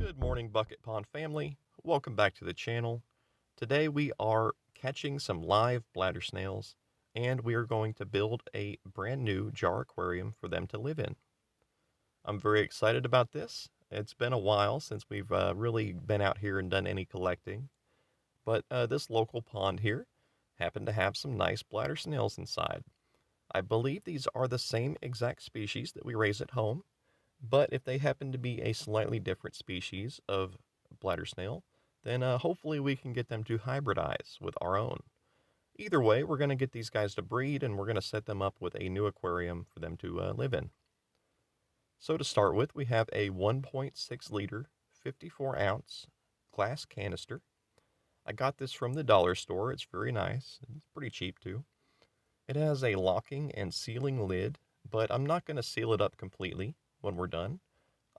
Good morning, Bucket Pond family. Welcome back to the channel. Today we are catching some live bladder snails, and we are going to build a brand new jar aquarium for them to live in. I'm very excited about this. It's been a while since we've really been out here and done any collecting, but this local pond here happened to have some nice bladder snails inside. I believe these are the same exact species that we raise at home, but if they happen to be a slightly different species of bladder snail, then hopefully we can get them to hybridize with our own. Either way, we're going to get these guys to breed, and we're going to set them up with a new aquarium for them to live in. So to start with, we have a 1.6 liter, 54 ounce glass canister. I got this from the dollar store. It's very nice. It's pretty cheap too. It has a locking and sealing lid, but I'm not going to seal it up completely when we're done.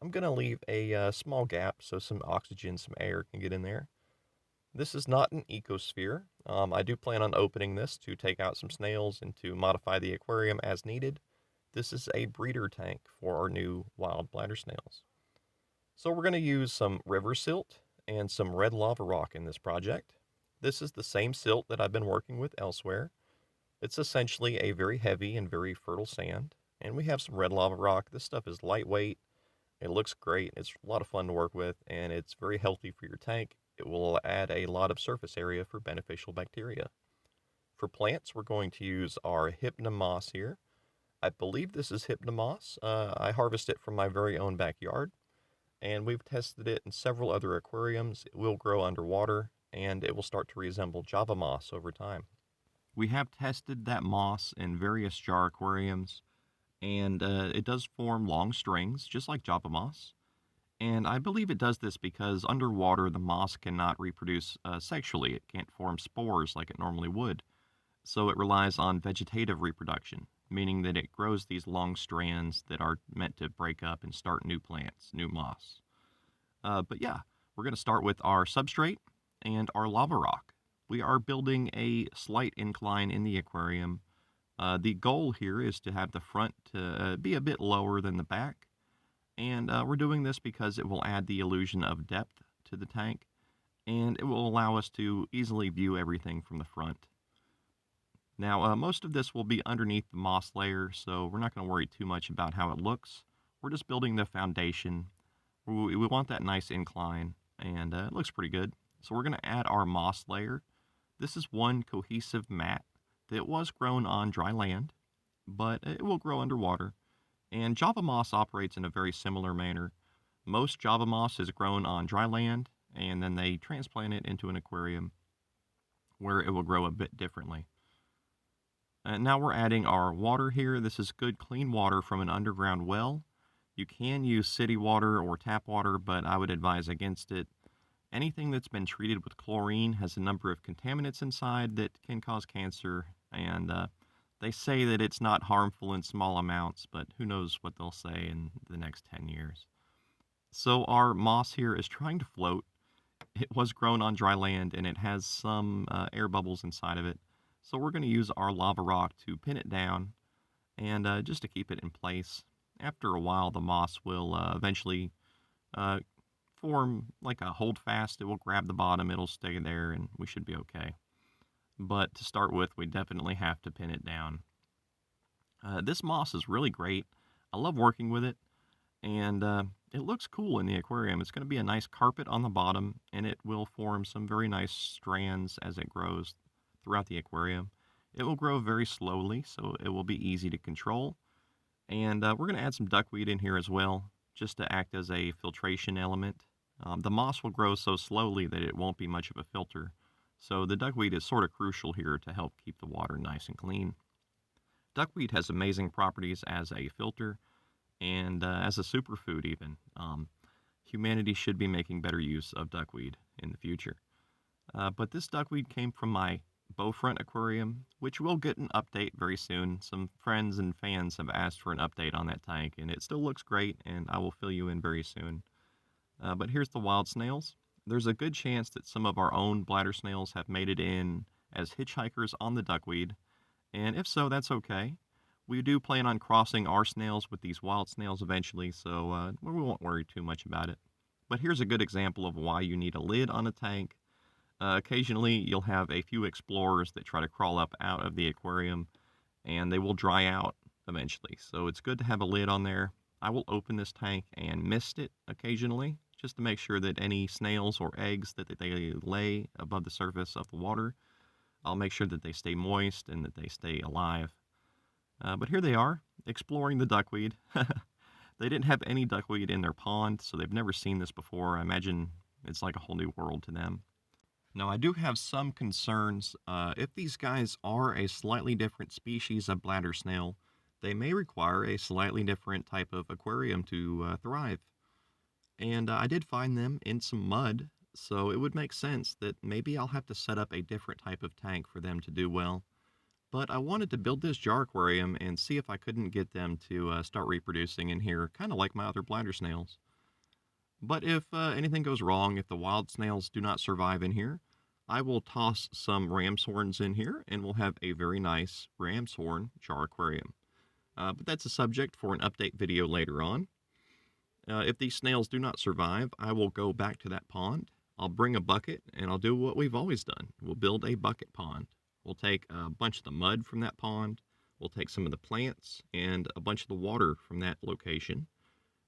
I'm going to leave a small gap so some oxygen, some air can get in there. This is not an ecosphere. I do plan on opening this to take out some snails and to modify the aquarium as needed. This is a breeder tank for our new wild bladder snails. So we're going to use some river silt and some red lava rock in this project. This is the same silt that I've been working with elsewhere. It's essentially a very heavy and very fertile sand. And we have some red lava rock. This stuff is lightweight. It looks great. It's a lot of fun to work with, and it's very healthy for your tank. It will add a lot of surface area for beneficial bacteria. For plants, we're going to use our Hypna moss here. I believe this is Hypna moss. I harvest it from my very own backyard, and we've tested it in several other aquariums. It will grow underwater, and it will start to resemble Java moss over time. We have tested that moss in various jar aquariums, and it does form long strings, just like Java moss. And I believe it does this because underwater the moss cannot reproduce sexually. It can't form spores like it normally would. So it relies on vegetative reproduction, meaning that it grows these long strands that are meant to break up and start new plants, new moss. But yeah, we're going to start with our substrate and our lava rock. We are building a slight incline in the aquarium. The goal here is to have the front be a bit lower than the back, and we're doing this because it will add the illusion of depth to the tank, and it will allow us to easily view everything from the front. Now, most of this will be underneath the moss layer, so we're not going to worry too much about how it looks. We're just building the foundation. We want that nice incline, and it looks pretty good. So we're going to add our moss layer. This is one cohesive mat that was grown on dry land, but it will grow underwater. And Java moss operates in a very similar manner. Most Java moss is grown on dry land, and then they transplant it into an aquarium where it will grow a bit differently. And now we're adding our water here. This is good, clean water from an underground well. You can use city water or tap water, but I would advise against it. Anything that's been treated with chlorine has a number of contaminants inside that can cause cancer, and they say that it's not harmful in small amounts, but who knows what they'll say in the next 10 years. So our moss here is trying to float. It was grown on dry land, and it has some air bubbles inside of it. So we're going to use our lava rock to pin it down, and just to keep it in place. After a while, the moss will eventually form like a holdfast. It will grab the bottom, it'll stay there, and we should be okay. But to start with, we definitely have to pin it down. This moss is really great. I love working with it, and it looks cool in the aquarium. It's going to be a nice carpet on the bottom, and it will form some very nice strands as it grows throughout the aquarium. It will grow very slowly, so it will be easy to control. And we're going to add some duckweed in here as well, just to act as a filtration element. The moss will grow so slowly that it won't be much of a filter. So the duckweed is sort of crucial here to help keep the water nice and clean. Duckweed has amazing properties as a filter and as a superfood even. Humanity should be making better use of duckweed in the future. But this duckweed came from my Bowfront aquarium, which will get an update very soon. Some friends and fans have asked for an update on that tank, and it still looks great, and I will fill you in very soon. But here's the wild snails. There's a good chance that some of our own bladder snails have made it in as hitchhikers on the duckweed, and if so, that's okay. We do plan on crossing our snails with these wild snails eventually, so we won't worry too much about it. But here's a good example of why you need a lid on a tank. Occasionally, you'll have a few explorers that try to crawl up out of the aquarium, and they will dry out eventually. So it's good to have a lid on there. I will open this tank and mist it occasionally, just to make sure that any snails or eggs that they lay above the surface of the water, I'll make sure that they stay moist and that they stay alive. But here they are, exploring the duckweed. They didn't have any duckweed in their pond, so they've never seen this before. I imagine it's like a whole new world to them. Now, I do have some concerns. If these guys are a slightly different species of bladder snail, they may require a slightly different type of aquarium to thrive. And I did find them in some mud, so it would make sense that maybe I'll have to set up a different type of tank for them to do well. But I wanted to build this jar aquarium and see if I couldn't get them to start reproducing in here, kind of like my other bladder snails. But if anything goes wrong, if the wild snails do not survive in here, I will toss some ram's horns in here and we'll have a very nice ram's horn jar aquarium. But that's a subject for an update video later on. If these snails do not survive, I will go back to that pond. I'll bring a bucket and I'll do what we've always done. We'll build a bucket pond. We'll take a bunch of the mud from that pond, we'll take some of the plants and a bunch of the water from that location,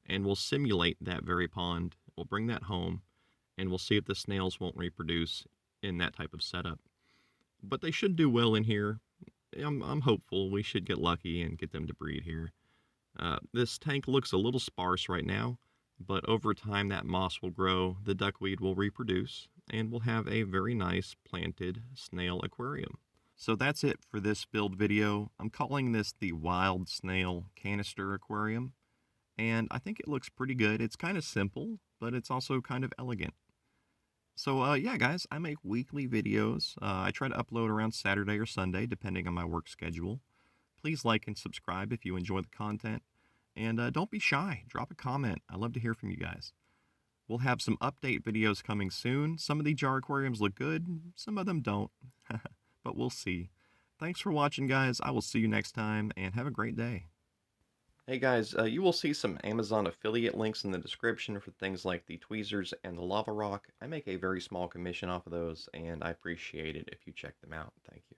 and we'll simulate that very pond. We'll bring that home, and we'll see if the snails won't reproduce in that type of setup. But they should do well in here. I'm hopeful we should get lucky and get them to breed here. This tank looks a little sparse right now, but over time that moss will grow, the duckweed will reproduce, and we'll have a very nice planted snail aquarium. So that's it for this build video. I'm calling this the Wild Snail Canister Aquarium, and I think it looks pretty good. It's kind of simple, but it's also kind of elegant. So yeah guys, I make weekly videos. I try to upload around Saturday or Sunday, depending on my work schedule. Please like and subscribe if you enjoy the content. And don't be shy, drop a comment. I love to hear from you guys. We'll have some update videos coming soon. Some of the jar aquariums look good, some of them don't. But we'll see. Thanks for watching, guys. I will see you next time, and have a great day. Hey guys, you will see some Amazon affiliate links in the description for things like the tweezers and the lava rock. I make a very small commission off of those, and I appreciate it if you check them out. Thank you.